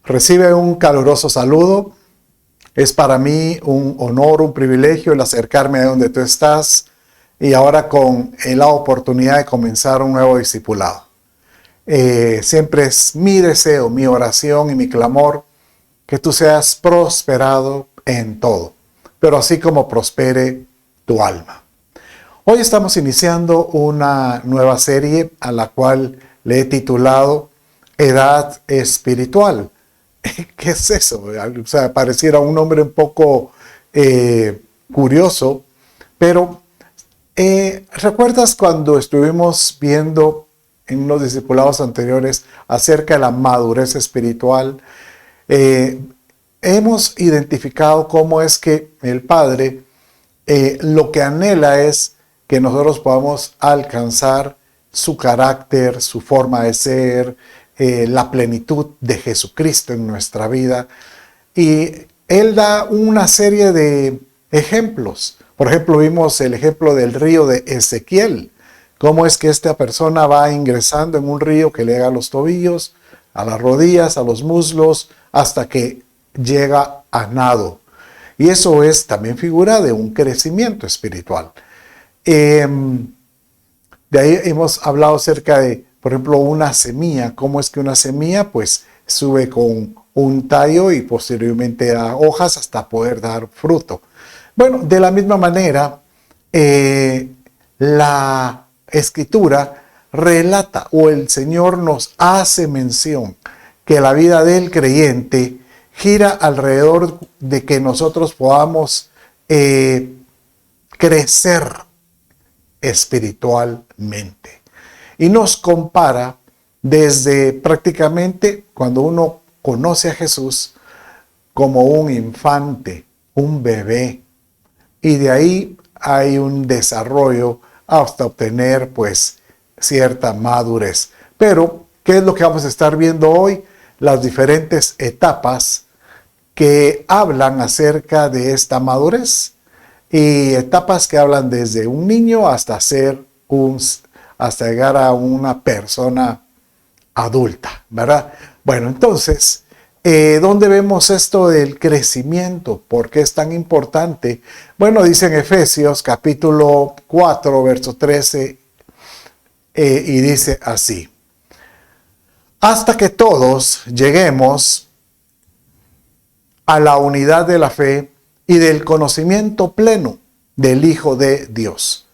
Recibe un caluroso saludo. Es para mí un honor, un privilegio el acercarme a donde tú estás y ahora con la oportunidad de comenzar un nuevo discipulado. Siempre es mi deseo, mi oración y mi clamor que tú seas prosperado en todo, pero así como prospere tu alma. Hoy estamos iniciando una nueva serie a la cual le he titulado Edad Espiritual. ¿Qué es eso? O sea, pareciera un nombre un poco curioso, pero ¿recuerdas cuando estuvimos viendo en unos discipulados anteriores acerca de la madurez espiritual? Hemos identificado cómo es que el Padre lo que anhela es que nosotros podamos alcanzar su carácter, su forma de ser, la plenitud de Jesucristo en nuestra vida. Y Él da una serie de ejemplos. Por ejemplo, vimos el ejemplo del río de Ezequiel. Cómo es que esta persona va ingresando en un río que le llega a los tobillos, a las rodillas, a los muslos, hasta que llega a nado. Y eso es también figura de un crecimiento espiritual. De ahí hemos hablado acerca de, por ejemplo, una semilla. ¿Cómo es que una semilla pues sube con un tallo y posteriormente da hojas hasta poder dar fruto? Bueno, de la misma manera, la Escritura relata o el Señor nos hace mención que la vida del creyente gira alrededor de que nosotros podamos crecer espiritualmente. Y nos compara desde prácticamente cuando uno conoce a Jesús como un infante, un bebé. Y de ahí hay un desarrollo hasta obtener pues cierta madurez. Pero, ¿qué es lo que vamos a estar viendo hoy? Las diferentes etapas que hablan acerca de esta madurez. Y etapas que hablan desde un niño hasta hasta llegar a una persona adulta, ¿verdad? Bueno, entonces, ¿dónde vemos esto del crecimiento? ¿Por qué es tan importante? Bueno, dice en Efesios capítulo 4, verso 13, y dice así: hasta que todos lleguemos a la unidad de la fe y del conocimiento pleno del Hijo de Dios,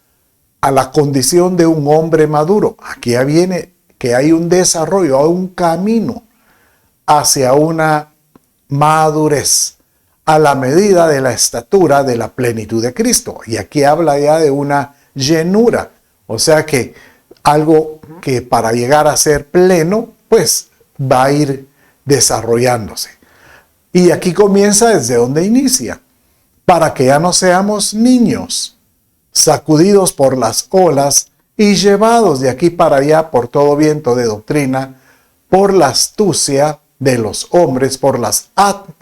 a la condición de un hombre maduro. Aquí ya viene que hay un desarrollo, hay un camino hacia una madurez, a la medida de la estatura de la plenitud de Cristo. Y aquí habla ya de una llenura, o sea que algo que para llegar a ser pleno, pues va a ir desarrollándose. Y aquí comienza desde donde inicia, para que ya no seamos niños, sacudidos por las olas y llevados de aquí para allá por todo viento de doctrina, por la astucia de los hombres, por las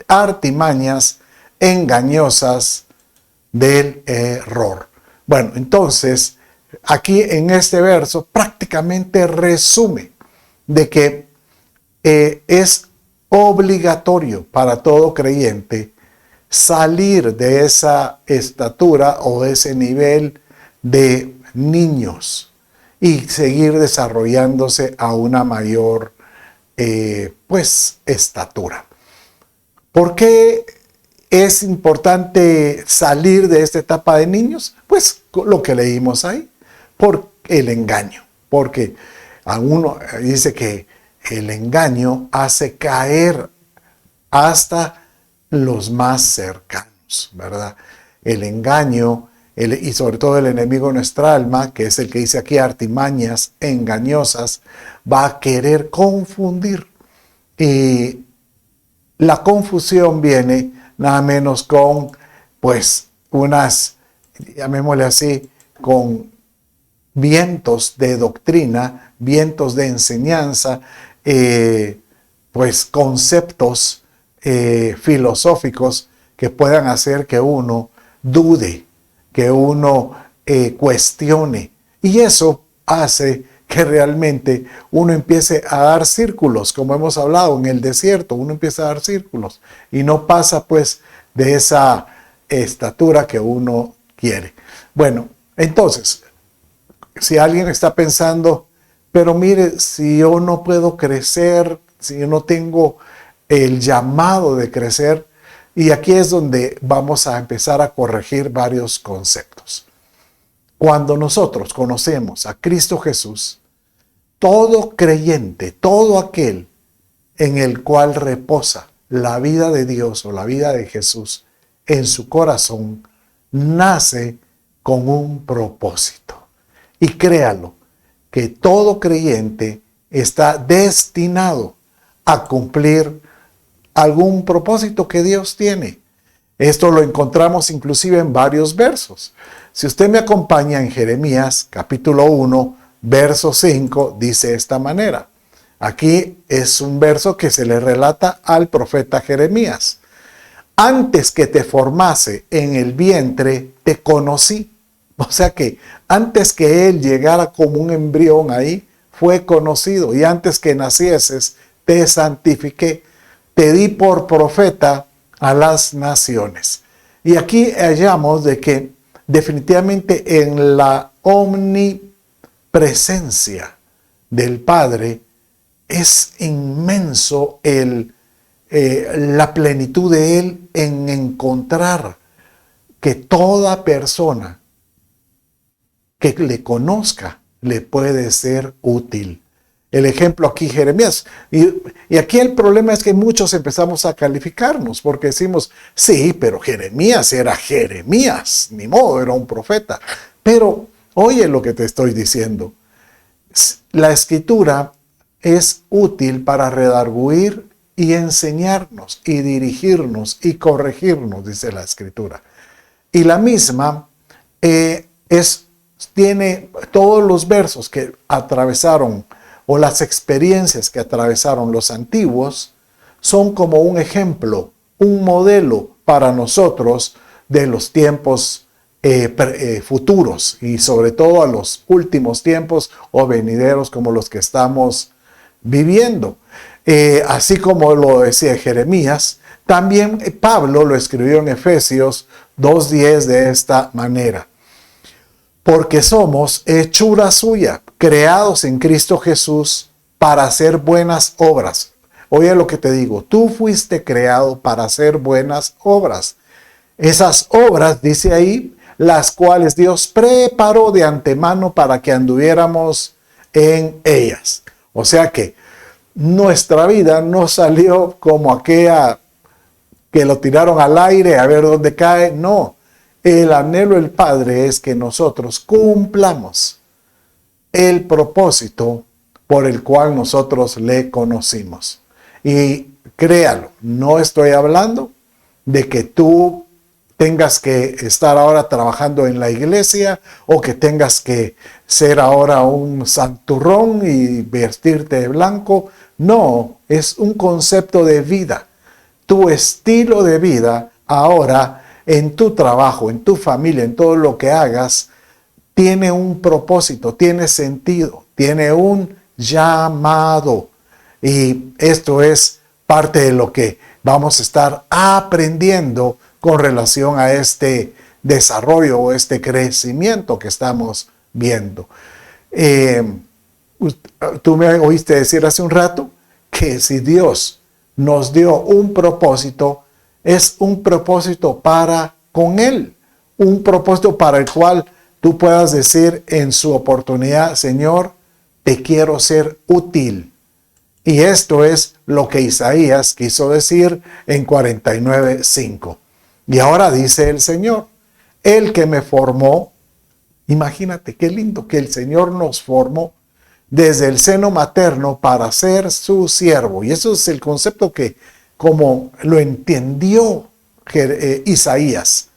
artimañas engañosas del error. Bueno, entonces, aquí en este verso prácticamente resume de que es obligatorio para todo creyente salir de esa estatura o de ese nivel de niños y seguir desarrollándose a una mayor estatura. ¿Por qué es importante salir de esta etapa de niños? Pues lo que leímos ahí, por el engaño, porque alguno dice que el engaño hace caer hasta los más cercanos, ¿verdad? El engaño, y sobre todo el enemigo de nuestra alma, que es el que dice aquí artimañas engañosas, va a querer confundir. Y la confusión viene nada menos con, pues, unas, llamémosle así, con vientos de doctrina, vientos de enseñanza, pues conceptos filosóficos que puedan hacer que uno dude, que uno cuestione. Y eso hace que realmente uno empiece a dar círculos, como hemos hablado en el desierto, uno empieza a dar círculos y no pasa pues de esa estatura que uno quiere. Bueno, entonces, si alguien está pensando, pero mire, si yo no puedo crecer, si yo no tengo el llamado de crecer, y aquí es donde vamos a empezar a corregir varios conceptos. Cuando nosotros conocemos a Cristo Jesús, todo creyente, todo aquel en el cual reposa la vida de Dios o la vida de Jesús en su corazón, nace con un propósito. Y créalo, que todo creyente está destinado a cumplir algún propósito que Dios tiene. Esto lo encontramos inclusive en varios versos. Si usted me acompaña en Jeremías capítulo 1, verso 5, dice de esta manera. Aquí es un verso que se le relata al profeta Jeremías. Antes que te formase en el vientre, te conocí. O sea que antes que él llegara como un embrión ahí, fue conocido. Y antes que nacieses, te santifiqué. Te di por profeta a las naciones. Y aquí hallamos de que definitivamente en la omnipresencia del Padre es inmenso la plenitud de Él en encontrar que toda persona que le conozca le puede ser útil. El ejemplo aquí, Jeremías. Y aquí el problema es que muchos empezamos a calificarnos porque decimos, sí, pero Jeremías era Jeremías, ni modo, era un profeta. Pero oye lo que te estoy diciendo. La escritura es útil para redarguir y enseñarnos y dirigirnos y corregirnos, dice la escritura. Y la misma tiene todos los versos que atravesaron o las experiencias que atravesaron los antiguos, son como un ejemplo, un modelo para nosotros de los tiempos futuros y sobre todo a los últimos tiempos o venideros como los que estamos viviendo. Así como lo decía Jeremías, también Pablo lo escribió en Efesios 2:10 de esta manera. Porque somos hechura suya, creados en Cristo Jesús para hacer buenas obras. Oye lo que te digo, tú fuiste creado para hacer buenas obras. Esas obras, dice ahí, las cuales Dios preparó de antemano para que anduviéramos en ellas. O sea que nuestra vida no salió como aquella que lo tiraron al aire a ver dónde cae, no. El anhelo del Padre es que nosotros cumplamos el propósito por el cual nosotros le conocimos. Y créalo, no estoy hablando de que tú tengas que estar ahora trabajando en la iglesia o que tengas que ser ahora un santurrón y vestirte de blanco. No, es un concepto de vida. Tu estilo de vida ahora en tu trabajo, en tu familia, en todo lo que hagas, tiene un propósito, tiene sentido, tiene un llamado. Y esto es parte de lo que vamos a estar aprendiendo con relación a este desarrollo o este crecimiento que estamos viendo. Tú me oíste decir hace un rato que si Dios nos dio un propósito, es un propósito para con Él, un propósito para el cual tú puedas decir en su oportunidad, Señor, te quiero ser útil. Y esto es lo que Isaías quiso decir en 49:5. Y ahora dice el Señor, el que me formó, imagínate qué lindo que el Señor nos formó desde el seno materno para ser su siervo. Y eso es el concepto que, como lo entendió Isaías,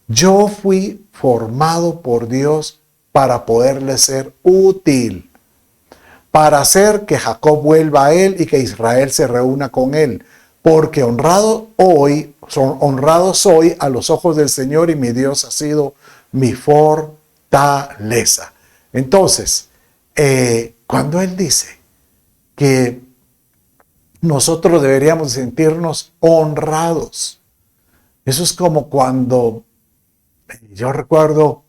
yo fui formado por Dios para poderle ser útil, para hacer que Jacob vuelva a él y que Israel se reúna con él, porque honrado soy a los ojos del Señor y mi Dios ha sido mi fortaleza. Entonces, cuando Él dice que nosotros deberíamos sentirnos honrados. Eso es como cuando yo recuerdo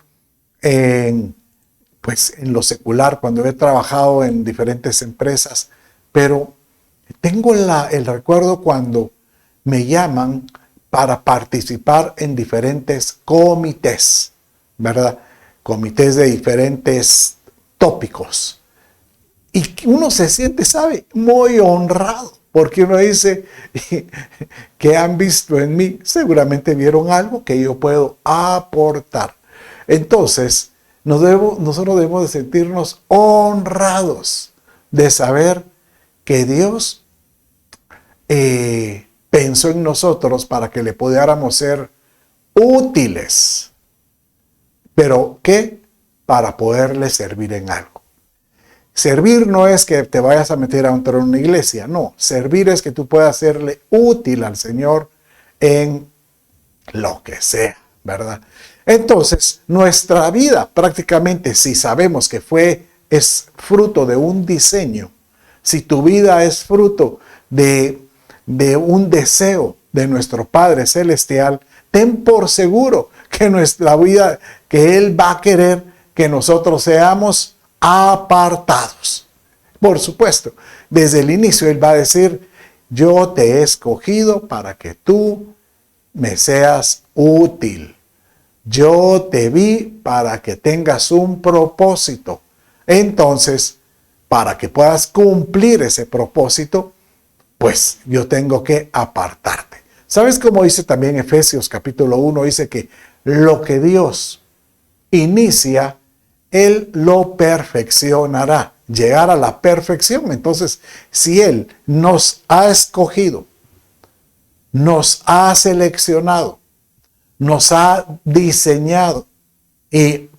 pues en lo secular, cuando he trabajado en diferentes empresas, pero tengo el recuerdo cuando me llaman para participar en diferentes comités, ¿verdad? Comités de diferentes tópicos. Y uno se siente, ¿sabe? Muy honrado, porque uno dice, ¿qué han visto en mí? Seguramente vieron algo que yo puedo aportar. Entonces, nosotros debemos de sentirnos honrados de saber que Dios pensó en nosotros para que le pudiéramos ser útiles. ¿Pero qué? Para poderle servir en algo. Servir no es que te vayas a meter a entrar en una iglesia, no. Servir es que tú puedas serle útil al Señor en lo que sea, ¿verdad? Entonces, nuestra vida prácticamente, si sabemos que es fruto de un diseño, si tu vida es fruto de un deseo de nuestro Padre Celestial, ten por seguro que nuestra vida, que Él va a querer que nosotros seamos apartados. Por supuesto, desde el inicio Él va a decir, yo te he escogido para que tú me seas útil. Yo te vi para que tengas un propósito. Entonces, para que puedas cumplir ese propósito, pues yo tengo que apartarte. ¿Sabes cómo dice también Efesios capítulo 1? Dice que lo que Dios inicia, Él lo perfeccionará. Llegar a la perfección. Entonces, si Él nos ha escogido, nos ha seleccionado, nos ha diseñado y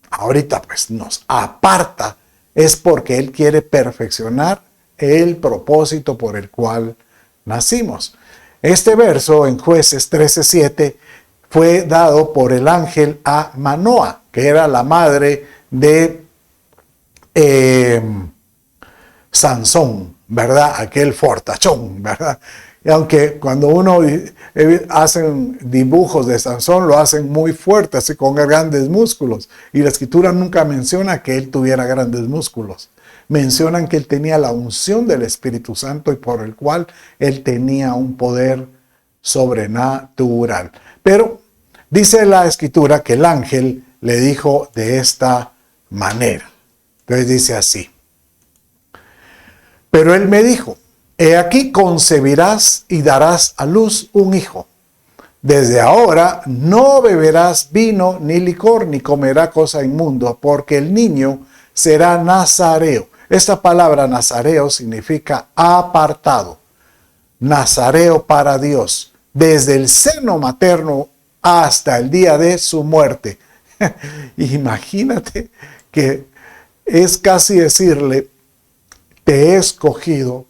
ahorita pues nos aparta, es porque Él quiere perfeccionar el propósito por el cual nacimos. Este verso en Jueces 13:7 fue dado por el ángel a Manoa, que era la madre de Sansón, ¿verdad? Aquel fortachón, ¿verdad? Y aunque cuando uno hacen dibujos de Sansón, lo hacen muy fuerte, así con grandes músculos. Y la escritura nunca menciona que él tuviera grandes músculos. Mencionan que él tenía la unción del Espíritu Santo y por el cual él tenía un poder sobrenatural. Pero dice la escritura que el ángel le dijo de esta manera. Entonces dice así. Pero él me dijo, he aquí concebirás y darás a luz un hijo. Desde ahora no beberás vino ni licor ni comerá cosa inmunda, porque el niño será nazareo. Esta palabra nazareo significa apartado. Nazareo para Dios, desde el seno materno hasta el día de su muerte. Imagínate que es casi decirle, te he escogido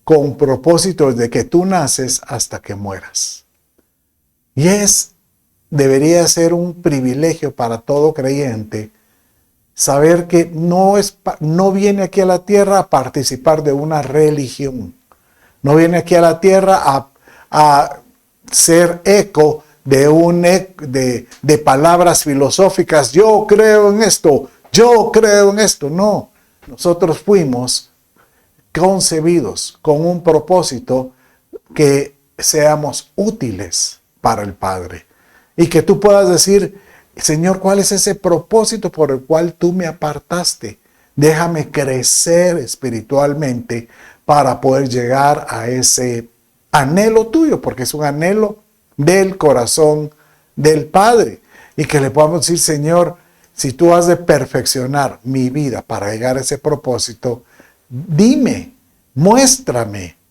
con propósito de que tú naces hasta que mueras. Y debería ser un privilegio para todo creyente saber que no viene aquí a la tierra a participar de una religión. No viene aquí a la tierra a ser eco de palabras filosóficas. Yo creo en esto, yo creo en esto. No, nosotros fuimos concebidos con un propósito que seamos útiles para el Padre. Y que tú puedas decir, Señor, ¿cuál es ese propósito por el cual tú me apartaste? Déjame crecer espiritualmente para poder llegar a ese anhelo tuyo, porque es un anhelo del corazón del Padre. Y que le podamos decir, Señor, si tú has de perfeccionar mi vida para llegar a ese propósito, dime, muéstranos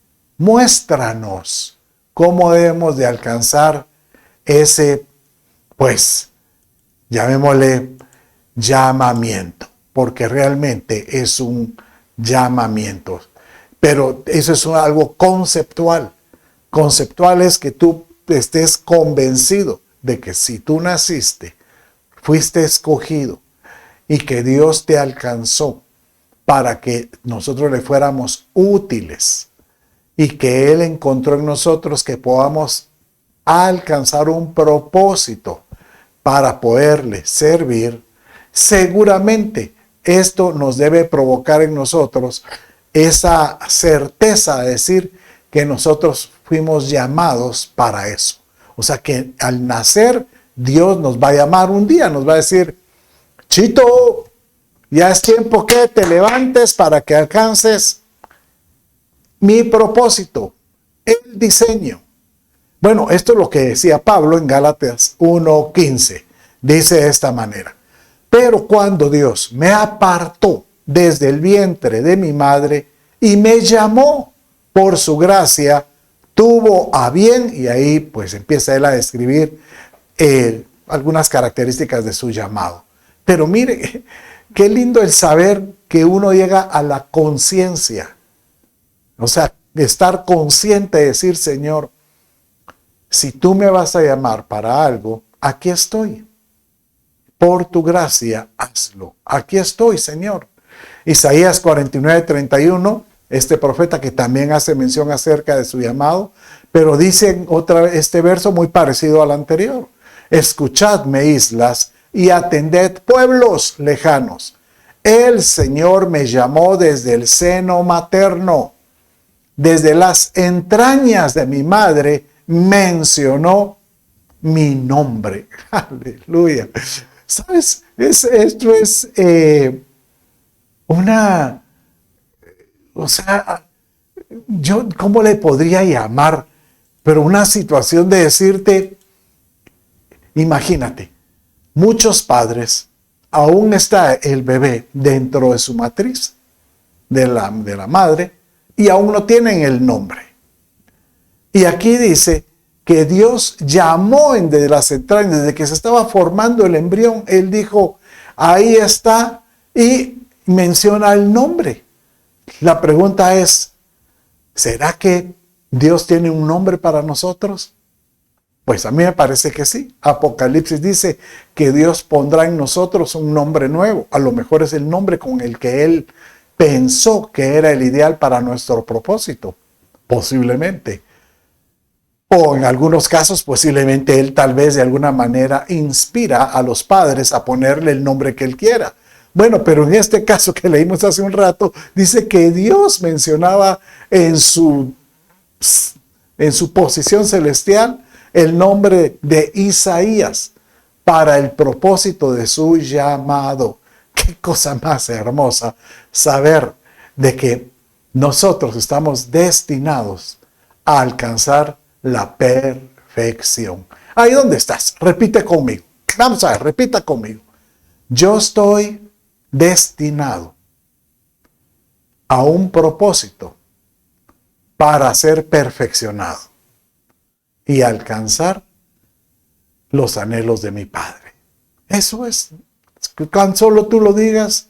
cómo debemos de alcanzar ese, pues, llamémosle llamamiento, porque realmente es un llamamiento. Pero eso es algo conceptual. Conceptual es que tú estés convencido de que si tú naciste, fuiste escogido y que Dios te alcanzó para que nosotros le fuéramos útiles y que Él encontró en nosotros que podamos alcanzar un propósito para poderle servir, seguramente esto nos debe provocar en nosotros esa certeza de decir que nosotros fuimos llamados para eso. O sea que al nacer Dios nos va a llamar un día, nos va a decir: Chito, ya es tiempo que te levantes para que alcances mi propósito, el diseño. Bueno, esto es lo que decía Pablo en Gálatas 1:15. Dice de esta manera: pero cuando Dios me apartó desde el vientre de mi madre y me llamó por su gracia, tuvo a bien, y ahí pues empieza él a describir algunas características de su llamado. Pero mire, qué lindo el saber que uno llega a la conciencia. O sea, de estar consciente de decir: Señor, si tú me vas a llamar para algo, aquí estoy. Por tu gracia, hazlo. Aquí estoy, Señor. Isaías 49:31, este profeta que también hace mención acerca de su llamado, pero dice este verso muy parecido al anterior: escuchadme, islas, y atended, pueblos lejanos. El Señor me llamó desde el seno materno, desde las entrañas de mi madre mencionó mi nombre. Aleluya. ¿Sabes? Esto es o sea, yo, ¿cómo le podría llamar? Pero una situación de decirte, imagínate, muchos padres, aún está el bebé dentro de su matriz, de la madre, y aún no tienen el nombre. Y aquí dice que Dios llamó desde las entrañas, desde que se estaba formando el embrión. Él dijo: ahí está, y menciona el nombre. La pregunta es: ¿será que Dios tiene un nombre para nosotros? Pues a mí me parece que sí. Apocalipsis dice que Dios pondrá en nosotros un nombre nuevo. A lo mejor es el nombre con el que Él pensó que era el ideal para nuestro propósito. Posiblemente. O en algunos casos, posiblemente Él tal vez de alguna manera inspira a los padres a ponerle el nombre que Él quiera. Bueno, pero en este caso que leímos hace un rato, dice que Dios mencionaba en su posición celestial el nombre de Isaías para el propósito de su llamado. Qué cosa más hermosa saber de que nosotros estamos destinados a alcanzar la perfección. Ahí donde estás, repite conmigo. Vamos a ver, repita conmigo. Yo estoy destinado a un propósito para ser perfeccionado y alcanzar los anhelos de mi Padre. Eso es. Tan solo tú lo digas,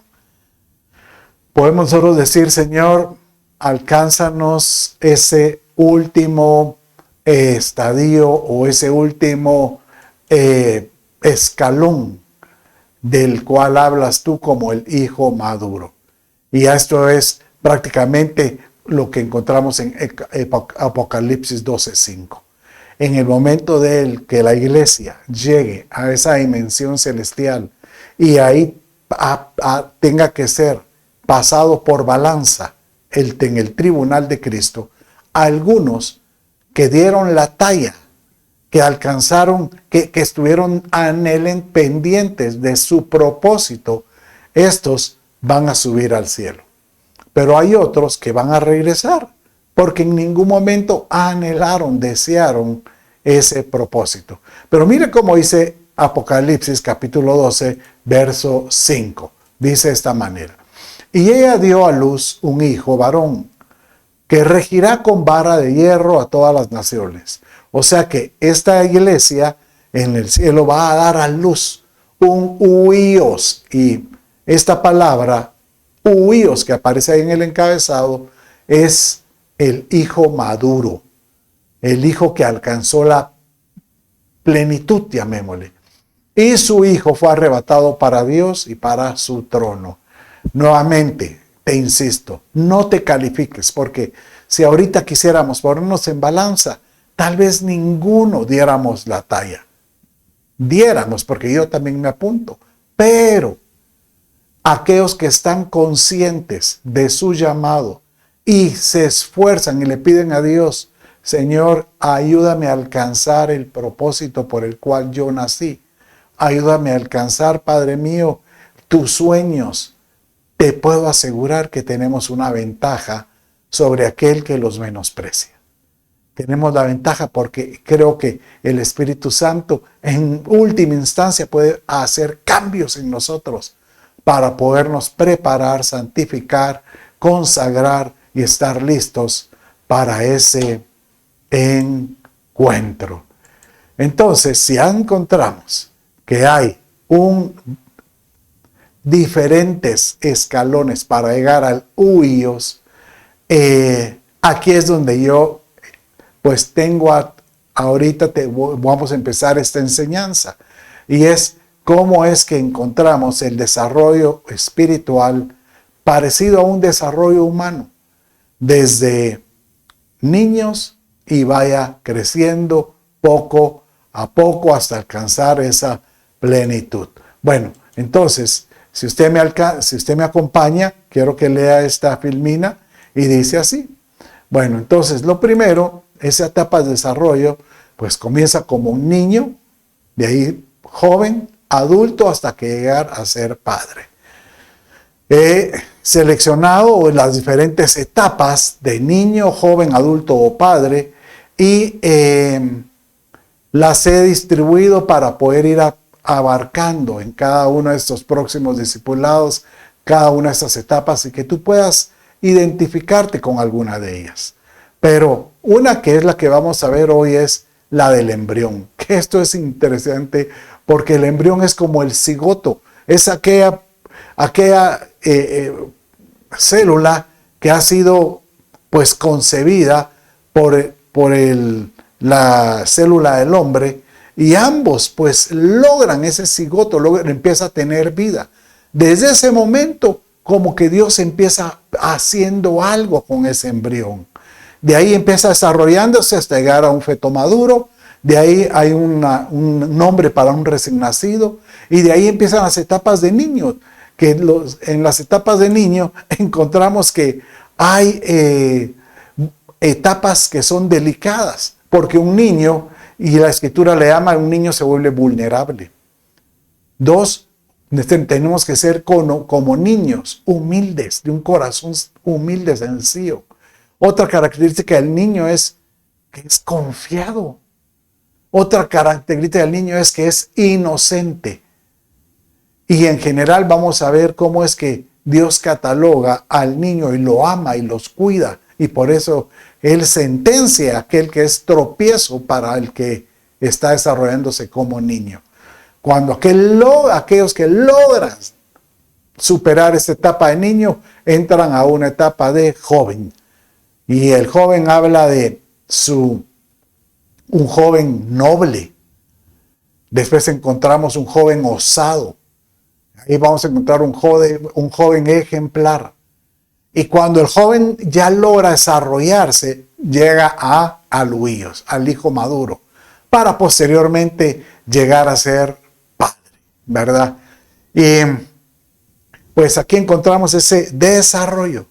podemos solo decir: Señor, alcánzanos ese último estadio o ese último escalón del cual hablas tú como el hijo maduro. Y esto es prácticamente lo que encontramos en Apocalipsis 12:5. En el momento de que la iglesia llegue a esa dimensión celestial y ahí tenga que ser pasado por balanza en el tribunal de Cristo, algunos que dieron la talla, que alcanzaron, que estuvieron pendientes de su propósito, estos van a subir al cielo. Pero hay otros que van a regresar, porque en ningún momento anhelaron, desearon ese propósito. Pero mire cómo dice Apocalipsis capítulo 12, verso 5. Dice de esta manera: y ella dio a luz un hijo varón, que regirá con vara de hierro a todas las naciones. O sea que esta iglesia en el cielo va a dar a luz un huíos. Y esta palabra, huíos, que aparece ahí en el encabezado, es el hijo maduro, el hijo que alcanzó la plenitud, llamémosle. y su Hijo fue arrebatado para Dios y para su trono. Nuevamente, te insisto, no te califiques, porque si ahorita quisiéramos ponernos en balanza, tal vez ninguno diéramos la talla. Diéramos, porque yo también me apunto. Pero aquellos que están conscientes de su llamado y se esfuerzan y le piden a Dios, Señor, ayúdame a alcanzar el propósito por el cual yo nací. Ayúdame a alcanzar, Padre mío, tus sueños. Te puedo asegurar que tenemos una ventaja sobre aquel que los menosprecia. Tenemos la ventaja porque creo que el Espíritu Santo en última instancia puede hacer cambios en nosotros para podernos preparar, santificar, consagrar y estar listos para ese encuentro. Entonces, si encontramos que hay diferentes escalones para llegar al huíos, aquí es donde yo pues ahorita vamos a empezar esta enseñanza, y es cómo es que encontramos el desarrollo espiritual parecido a un desarrollo humano, desde niños y vaya creciendo poco a poco hasta alcanzar esa plenitud. Bueno, entonces, si usted me acompaña, quiero que lea esta filmina y dice así. Bueno, entonces lo primero, esa etapa de desarrollo, pues comienza como un niño, de ahí joven, adulto, hasta que llegar a ser padre. He seleccionado las diferentes etapas de niño, joven, adulto o padre y las he distribuido para poder ir abarcando en cada uno de estos próximos discipulados, cada una de estas etapas y que tú puedas identificarte con alguna de ellas. Pero una que es la que vamos a ver hoy es la del embrión. Que esto es interesante porque el embrión es como el cigoto, es aquella célula que ha sido pues concebida por la célula del hombre, y ambos pues logran, ese cigoto empieza a tener vida. Desde ese momento como que Dios empieza haciendo algo con ese embrión. De ahí empieza desarrollándose hasta llegar a un feto maduro. De ahí hay un nombre para un recién nacido. Y de ahí empiezan las etapas de niño. Que en las etapas de niño encontramos que hay etapas que son delicadas. Porque un niño, y la Escritura le llama, un niño se vuelve vulnerable. 2, tenemos que ser como niños, humildes, de un corazón humilde, sencillo. Otra característica del niño es que es confiado. Otra característica del niño es que es inocente. Y en general vamos a ver cómo es que Dios cataloga al niño y lo ama y los cuida. Y por eso Él sentencia a aquel que es tropiezo para el que está desarrollándose como niño. Cuando aquellos que logran superar esta etapa de niño entran a una etapa de joven. Y el joven habla de un joven noble. Después encontramos un joven osado. Ahí vamos a encontrar un joven ejemplar. Y cuando el joven ya logra desarrollarse, llega al huíos, al hijo maduro, para posteriormente llegar a ser padre, ¿verdad? Y pues aquí encontramos ese desarrollo.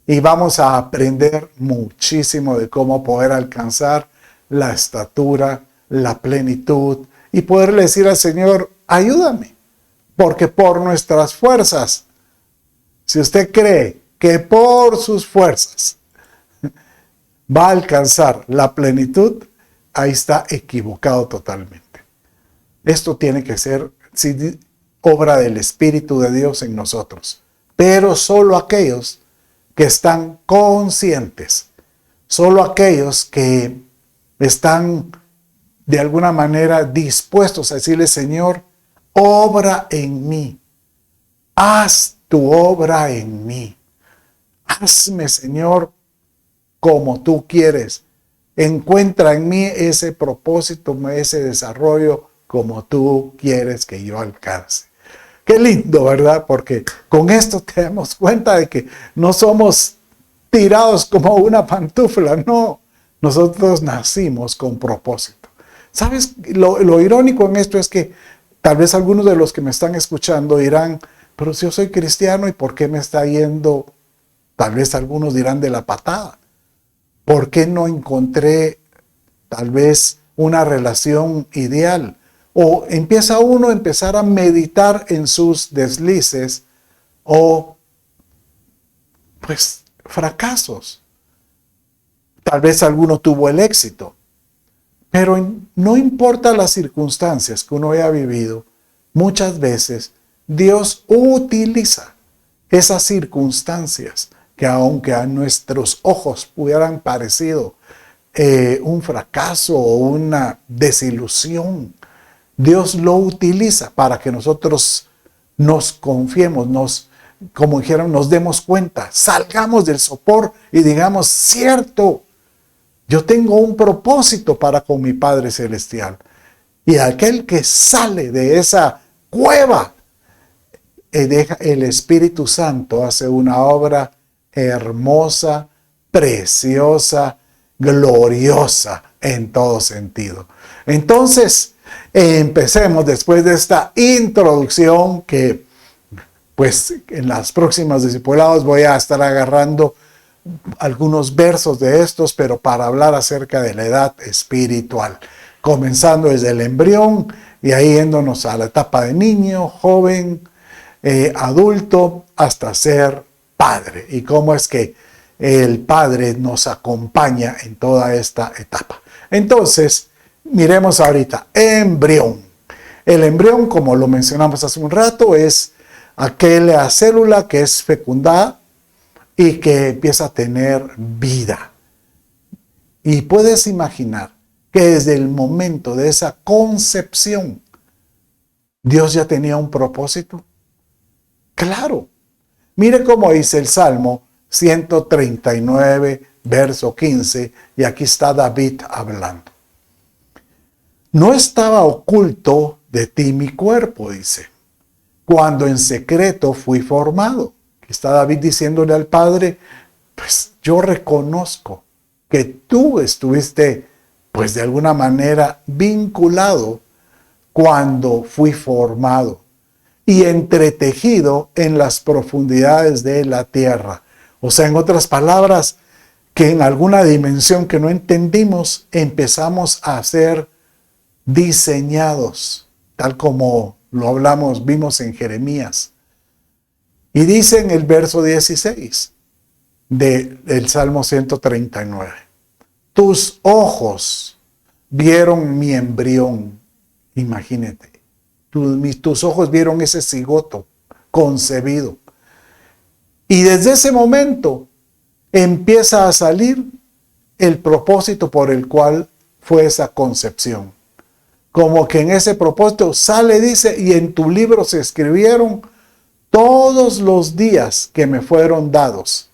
Y vamos a aprender muchísimo de cómo poder alcanzar la estatura, la plenitud y poderle decir al Señor, ayúdame, porque por nuestras fuerzas, si usted cree que por sus fuerzas va a alcanzar la plenitud, ahí está equivocado totalmente. Esto tiene que ser obra del Espíritu de Dios en nosotros, pero solo aquellos que están conscientes, solo aquellos que están de alguna manera dispuestos a decirle, Señor, obra en mí, haz tu obra en mí, hazme, Señor, como tú quieres, encuentra en mí ese propósito, ese desarrollo como tú quieres que yo alcance. Qué lindo, ¿verdad? Porque con esto te damos cuenta de que no somos tirados como una pantufla, no. Nosotros nacimos con propósito. ¿Sabes? Lo irónico en esto es que tal vez algunos de los que me están escuchando dirán, pero si yo soy cristiano, ¿y por qué me está yendo? Tal vez algunos dirán de la patada. ¿Por qué no encontré tal vez una relación ideal? O empieza uno a empezar a meditar en sus deslices o pues fracasos. Tal vez alguno tuvo el éxito, pero no importa las circunstancias que uno haya vivido, muchas veces Dios utiliza esas circunstancias que aunque a nuestros ojos hubieran parecido un fracaso o una desilusión, Dios lo utiliza para que nosotros nos confiemos, como dijeron, nos demos cuenta, salgamos del sopor y digamos, cierto, yo tengo un propósito para con mi Padre Celestial. Y aquel que sale de esa cueva, el Espíritu Santo hace una obra hermosa, preciosa, gloriosa en todo sentido. Entonces, empecemos después de esta introducción que pues en las próximas discipulados voy a estar agarrando algunos versos de estos, pero para hablar acerca de la edad espiritual, comenzando desde el embrión y ahí yéndonos a la etapa de niño, joven, adulto, hasta ser padre, y cómo es que el Padre nos acompaña en toda esta etapa. Entonces, miremos ahorita, embrión. El embrión, como lo mencionamos hace un rato, es aquella célula que es fecundada y que empieza a tener vida. Y puedes imaginar que desde el momento de esa concepción, Dios ya tenía un propósito. Claro. Mire cómo dice el Salmo 139, verso 15, y aquí está David hablando. No estaba oculto de ti mi cuerpo, dice, cuando en secreto fui formado. Aquí está David diciéndole al Padre, pues yo reconozco que tú estuviste, pues de alguna manera, vinculado cuando fui formado y entretejido en las profundidades de la tierra. O sea, en otras palabras, que en alguna dimensión que no entendimos, empezamos a ser diseñados, tal como lo hablamos, vimos en Jeremías. Y dice en el verso 16 del Salmo 139, tus ojos vieron mi embrión, imagínate. Tus ojos vieron ese cigoto concebido. Y desde ese momento empieza a salir el propósito por el cual fue esa concepción. Como que en ese propósito sale, dice, y en tu libro se escribieron todos los días que me fueron dados,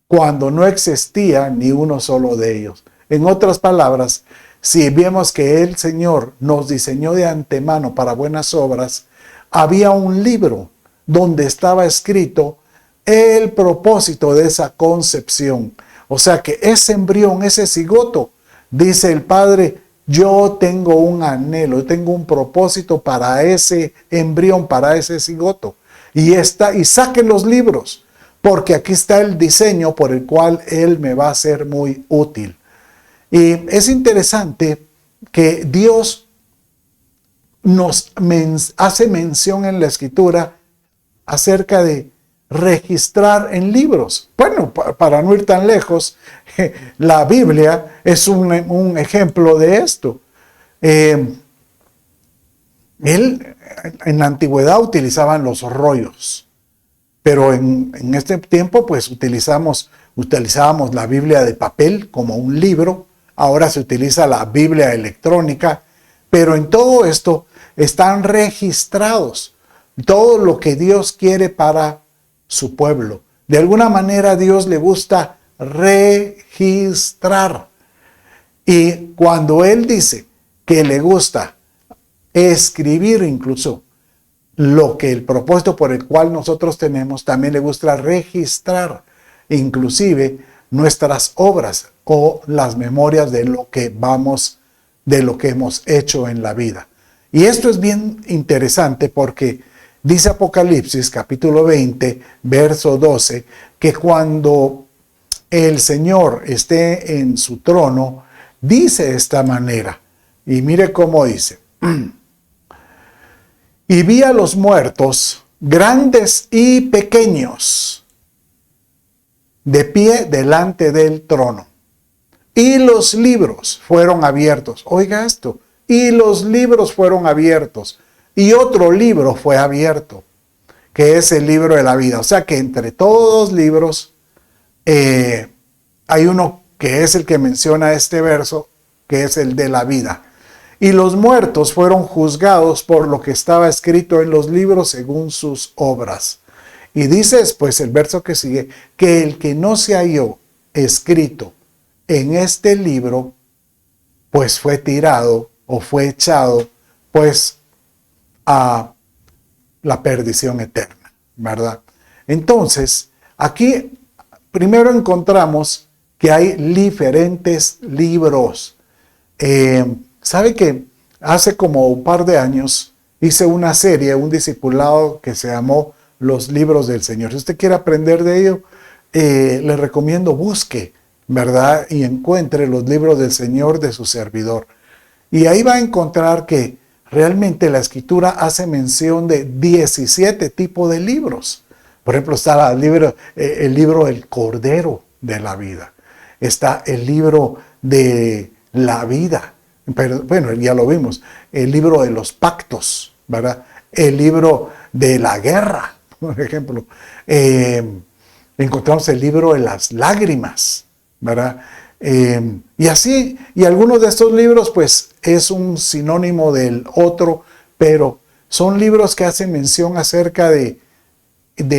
cuando no existía ni uno solo de ellos. En otras palabras, si vemos que el Señor nos diseñó de antemano para buenas obras, había un libro donde estaba escrito el propósito de esa concepción. O sea que ese embrión, ese cigoto, dice el Padre, yo tengo un anhelo, yo tengo un propósito para ese embrión, para ese cigoto. Y saquen los libros, porque aquí está el diseño por el cual Él me va a ser muy útil. Y es interesante que Dios nos hace mención en la Escritura acerca de registrar en libros. Bueno, para no ir tan lejos, la Biblia es un ejemplo de esto. En la antigüedad utilizaban los rollos, pero en este tiempo pues utilizábamos la Biblia de papel como un libro. Ahora se utiliza la Biblia electrónica, pero en todo esto están registrados todo lo que Dios quiere para su pueblo. De alguna manera a Dios le gusta registrar. Y cuando Él dice que le gusta escribir incluso lo que el propósito por el cual nosotros tenemos, también le gusta registrar inclusive nuestras obras o las memorias de lo que hemos hecho en la vida. Y esto es bien interesante porque dice Apocalipsis capítulo 20, verso 12, que cuando el Señor esté en su trono, dice de esta manera, y mire cómo dice: y vi a los muertos, grandes y pequeños, de pie delante del trono. Y los libros fueron abiertos. Oiga esto. Y los libros fueron abiertos. Y otro libro fue abierto, que es el libro de la vida. O sea que entre todos los libros hay uno que es el que menciona este verso, que es el de la vida. Y los muertos fueron juzgados por lo que estaba escrito en los libros según sus obras. Y dice después el verso que sigue, que el que no se halló escrito en este libro, pues fue tirado o fue echado, pues, a la perdición eterna, ¿verdad? Entonces, aquí primero encontramos que hay diferentes libros. ¿Sabe que hace como un par de años hice una serie, un discipulado que se llamó Los Libros del Señor? Si usted quiere aprender de ello, le recomiendo busque, ¿verdad? Y encuentre los libros del Señor de su servidor. Y ahí va a encontrar que realmente la Escritura hace mención de 17 tipos de libros. Por ejemplo, está el libro del Cordero de la vida. Está el libro de la vida. Pero, bueno, ya lo vimos. El libro de los pactos, ¿verdad? El libro de la guerra, por ejemplo. Encontramos el libro de las lágrimas, ¿verdad? Y así, y algunos de estos libros, pues, es un sinónimo del otro, pero son libros que hacen mención acerca de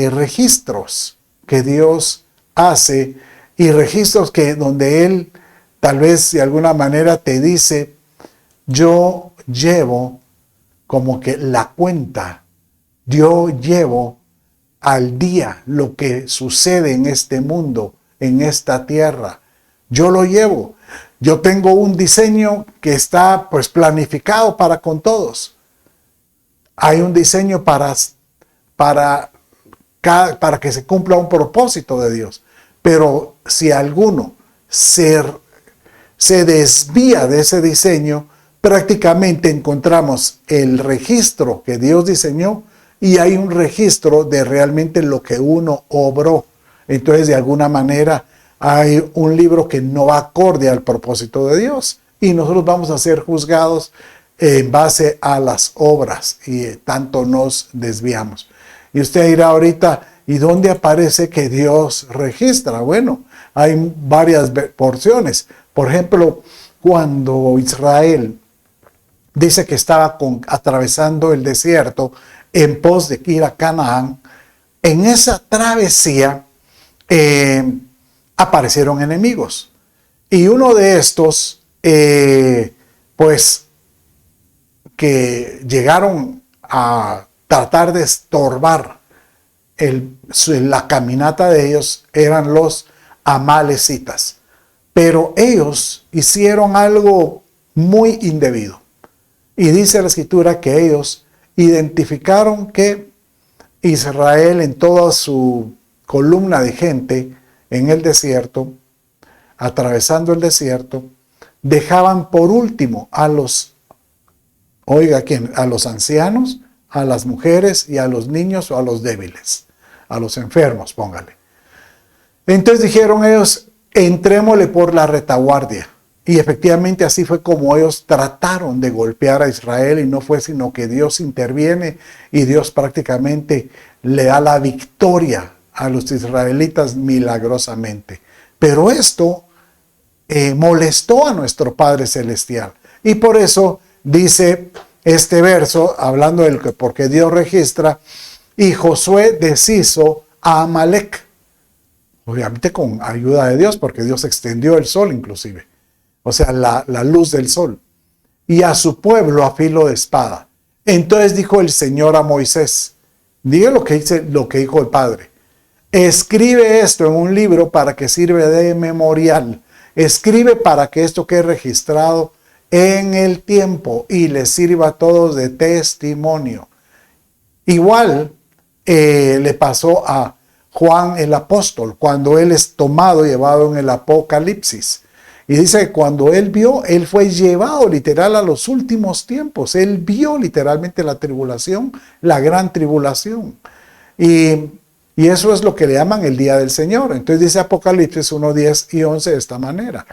registros que Dios hace, y registros que donde Él tal vez de alguna manera te dice: yo llevo como que la cuenta, yo llevo al día lo que sucede en este mundo, en esta tierra. Yo lo llevo. Yo tengo un diseño que está pues planificado para con todos. Hay un diseño para que se cumpla un propósito de Dios. Pero si alguno se desvía de ese diseño, prácticamente encontramos el registro que Dios diseñó y hay un registro de realmente lo que uno obró. Entonces, de alguna manera, hay un libro que no va acorde al propósito de Dios y nosotros vamos a ser juzgados en base a las obras y tanto nos desviamos. Y usted dirá ahorita, ¿y dónde aparece que Dios registra? Bueno, hay varias porciones. Por ejemplo, cuando Israel dice que estaba atravesando el desierto en pos de ir a Canaán, en esa travesía aparecieron enemigos. Y uno de estos, pues, que llegaron a tratar de estorbar la caminata de ellos, eran los amalecitas. Pero ellos hicieron algo muy indebido. Y dice la Escritura que ellos identificaron que Israel, en toda su columna de gente en el desierto, atravesando el desierto, dejaban por último a los, oiga, ¿quién? A los ancianos, a las mujeres y a los niños o a los débiles, a los enfermos, póngale. Entonces dijeron ellos: entrémosle por la retaguardia. Y efectivamente así fue como ellos trataron de golpear a Israel, y no fue sino que Dios interviene y Dios prácticamente le da la victoria a los israelitas milagrosamente. Pero esto molestó a nuestro Padre Celestial. Y por eso dice este verso, hablando del que porque Dios registra: y Josué deshizo a Amalek. Obviamente con ayuda de Dios, porque Dios extendió el sol inclusive. O sea, la luz del sol. y a su pueblo a filo de espada. Entonces dijo el Señor a Moisés, diga lo que dijo el Padre. Escribe esto en un libro para que sirva de memorial. Escribe para que esto quede registrado en el tiempo y les sirva a todos de testimonio. Igual le pasó a Juan el apóstol cuando él es tomado, llevado en el Apocalipsis. Y dice que cuando él vio, él fue llevado literal a los últimos tiempos. Él vio literalmente la tribulación, la gran tribulación. Y eso es lo que le llaman el día del Señor. Entonces dice Apocalipsis 1, 10 y 11 de esta manera.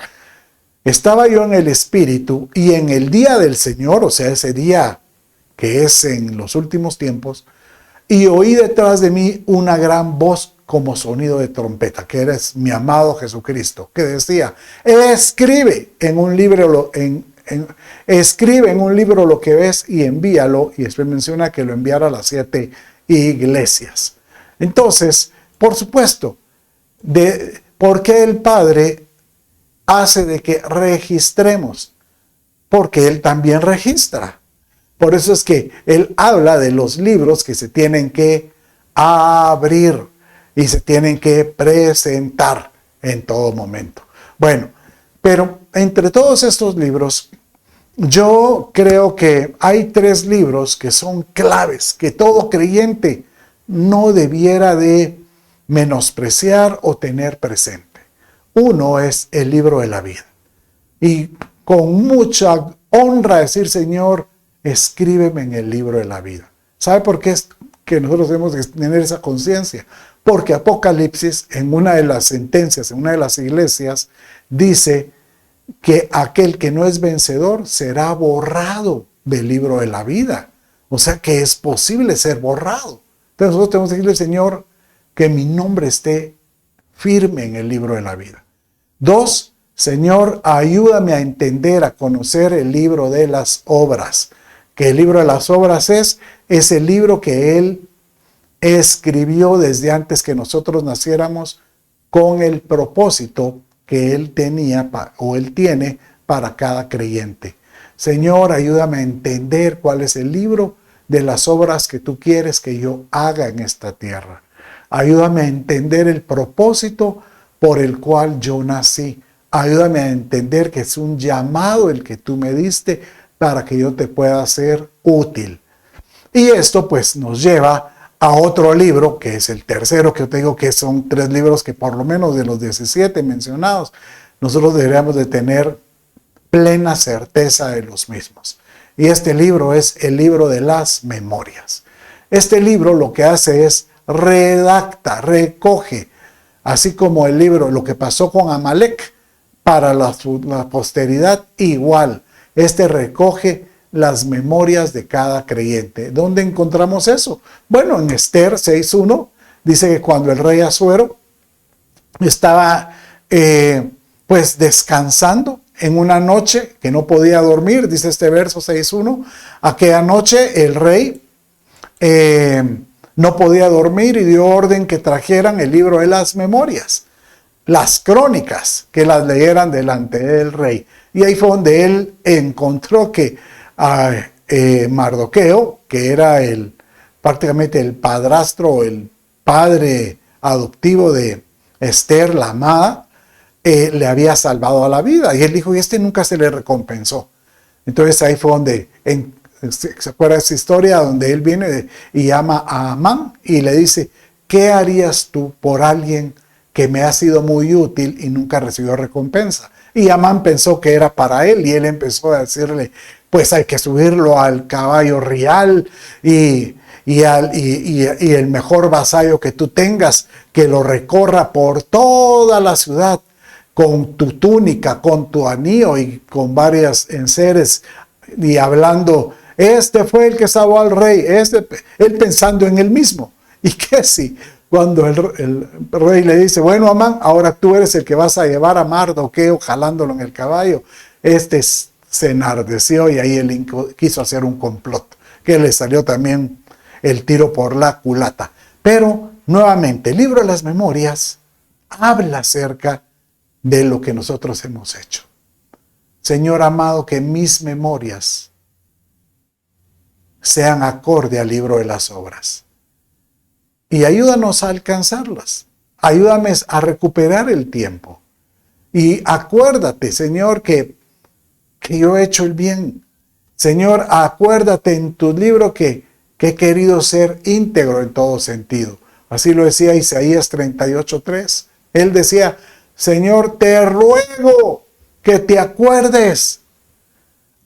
Estaba yo en el Espíritu y en el día del Señor, o sea, ese día que es en los últimos tiempos, y oí detrás de mí una gran voz como sonido de trompeta, que eres mi amado Jesucristo, que decía, escribe en un libro, escribe en un libro lo que ves y envíalo, y después menciona que lo enviara a las 7 iglesias. Entonces, por supuesto, ¿por qué el Padre hace de que registremos? Porque Él también registra. Por eso es que Él habla de los libros que se tienen que abrir y se tienen que presentar en todo momento. Bueno, pero entre todos estos libros, yo creo que hay 3 libros que son claves, que todo creyente no debiera de menospreciar o tener presente. Uno es el libro de la vida. Y con mucha honra decir, Señor, escríbeme en el libro de la vida. ¿Sabe por qué es que nosotros debemos de tener esa conciencia? Porque Apocalipsis, en una de las sentencias, en una de las iglesias, dice que aquel que no es vencedor será borrado del libro de la vida. O sea que es posible ser borrado. Entonces nosotros tenemos que decirle, Señor, que mi nombre esté firme en el libro de la vida. 2, Señor, ayúdame a entender, a conocer el libro de las obras. Que el libro de las obras es el libro que Él escribió desde antes que nosotros naciéramos con el propósito que Él tenía o Él tiene para cada creyente. Señor, ayúdame a entender cuál es el libro de las obras que tú quieres que yo haga en esta tierra. Ayúdame a entender el propósito por el cual yo nací. Ayúdame a entender que es un llamado el que tú me diste para que yo te pueda ser útil. Y esto pues nos lleva a otro libro, que es el tercero, que yo te digo que son 3 libros que por lo menos de los 17 mencionados, nosotros deberíamos de tener plena certeza de los mismos. Y este libro es el libro de las memorias. Este libro lo que hace es redacta, recoge, así como el libro, lo que pasó con Amalek, para la posteridad igual. Este recoge las memorias de cada creyente. ¿Dónde encontramos eso? Bueno, en Esther 6.1 dice que cuando el rey Asuero estaba pues descansando en una noche que no podía dormir, dice este verso 6.1, aquella noche el rey no podía dormir y dio orden que trajeran el libro de las memorias, las crónicas, que las leyeran delante del rey. Y ahí fue donde él encontró que Mardoqueo, que era prácticamente el padrastro, el padre adoptivo de Esther, la amada, le había salvado a la vida. Y él dijo, y este nunca se le recompensó. Entonces ahí fue donde, ¿se acuerda de esa historia? Donde él viene y llama a Amán y le dice, ¿qué harías tú por alguien que me ha sido muy útil y nunca recibió recompensa? Y Amán pensó que era para él y él empezó a decirle, pues hay que subirlo al caballo real y el mejor vasallo que tú tengas, que lo recorra por toda la ciudad con tu túnica, con tu anillo y con varias enseres y hablando, este fue el que salvó al rey, él pensando en él mismo. ¿Y qué si cuando el rey le dice, bueno, Amán, ahora tú eres el que vas a llevar a Mardoqueo jalándolo en el caballo? Se enardeció y ahí él quiso hacer un complot, que le salió también el tiro por la culata. Pero, nuevamente, el libro de las memorias habla acerca de lo que nosotros hemos hecho. Señor amado, que mis memorias sean acorde al libro de las obras. Y ayúdanos a alcanzarlas. Ayúdame a recuperar el tiempo. Y acuérdate, Señor, que yo he hecho el bien. Señor, acuérdate en tu libro que he querido ser íntegro en todo sentido. Así lo decía Isaías 38:3. Él decía, Señor, te ruego que te acuerdes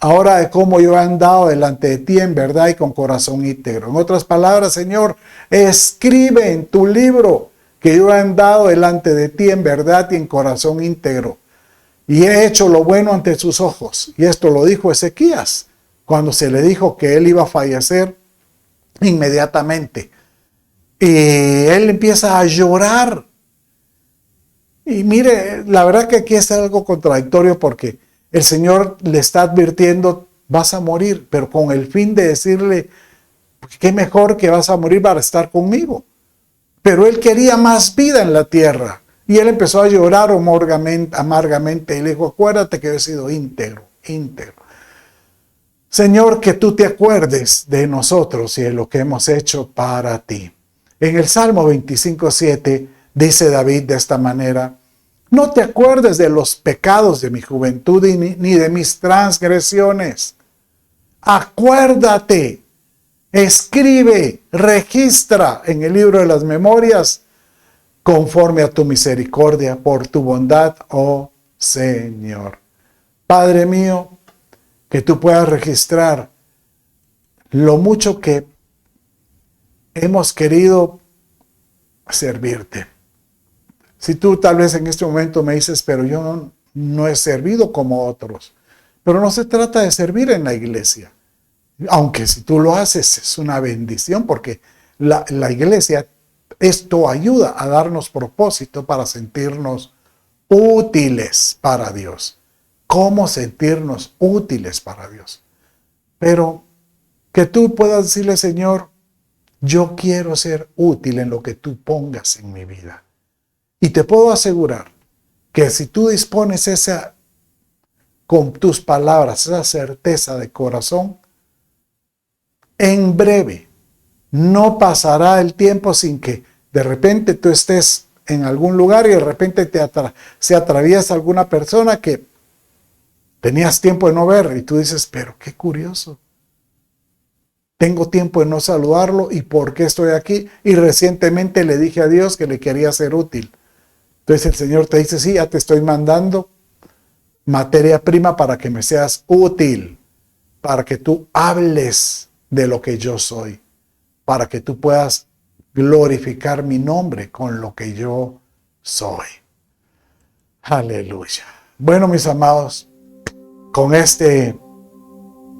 ahora de cómo yo he andado delante de ti en verdad y con corazón íntegro. En otras palabras, Señor, escribe en tu libro que yo he andado delante de ti en verdad y en corazón íntegro. Y he hecho lo bueno ante sus ojos. Y esto lo dijo Ezequías cuando se le dijo que él iba a fallecer inmediatamente. Y él empieza a llorar. Y mire, la verdad que aquí es algo contradictorio porque el Señor le está advirtiendo, vas a morir, pero con el fin de decirle, qué mejor que vas a morir para estar conmigo. Pero él quería más vida en la tierra. Y él empezó a llorar amargamente y le dijo, acuérdate que yo he sido íntegro. Señor, que tú te acuerdes de nosotros y de lo que hemos hecho para ti. En el Salmo 25:7 dice David de esta manera, no te acuerdes de los pecados de mi juventud ni de mis transgresiones. Acuérdate, escribe, registra en el libro de las memorias conforme a tu misericordia, por tu bondad, oh Señor. Padre mío, que tú puedas registrar lo mucho que hemos querido servirte. Si tú tal vez en este momento me dices, pero yo no he servido como otros. Pero no se trata de servir en la iglesia. Aunque si tú lo haces es una bendición porque la iglesia, esto ayuda a darnos propósito para sentirnos útiles para Dios. ¿Cómo sentirnos útiles para Dios? Pero que tú puedas decirle, Señor, yo quiero ser útil en lo que tú pongas en mi vida. Y te puedo asegurar que si tú dispones con tus palabras, esa certeza de corazón, en breve no pasará el tiempo sin que de repente tú estés en algún lugar y de repente se atraviesa alguna persona que tenías tiempo de no ver y tú dices, pero qué curioso. Tengo tiempo de no saludarlo y ¿por qué estoy aquí? Y recientemente le dije a Dios que le quería ser útil. Entonces el Señor te dice, sí, ya te estoy mandando materia prima para que me seas útil, para que tú hables de lo que yo soy, para que tú puedas glorificar mi nombre con lo que yo soy. Aleluya. Bueno, mis amados, con este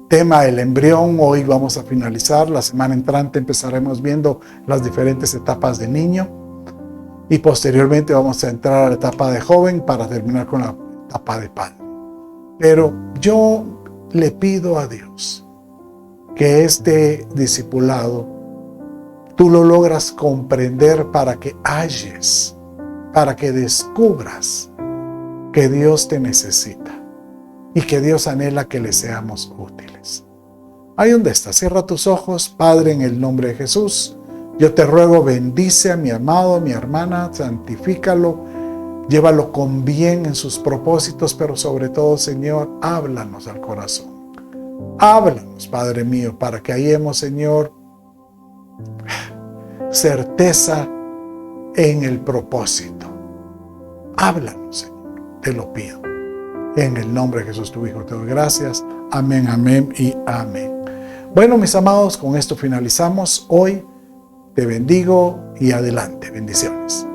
tema del embrión, hoy vamos a finalizar. La semana entrante empezaremos viendo las diferentes etapas de niño. Y posteriormente vamos a entrar a la etapa de joven para terminar con la etapa de padre. Pero yo le pido a Dios que este discipulado tú lo logras comprender para que halles, para que descubras que Dios te necesita y que Dios anhela que le seamos útiles. Ahí donde estás, cierra tus ojos, Padre, en el nombre de Jesús. Yo te ruego, bendice a mi amado, a mi hermana, santifícalo, llévalo con bien en sus propósitos, pero sobre todo, Señor, háblanos al corazón. Háblanos, Padre mío, para que hallemos, Señor, certeza en el propósito. Háblanos, Señor, te lo pido. En el nombre de Jesús, tu Hijo, te doy gracias. Amén, amén y amén. Bueno, mis amados, con esto finalizamos hoy. Te bendigo y adelante. Bendiciones.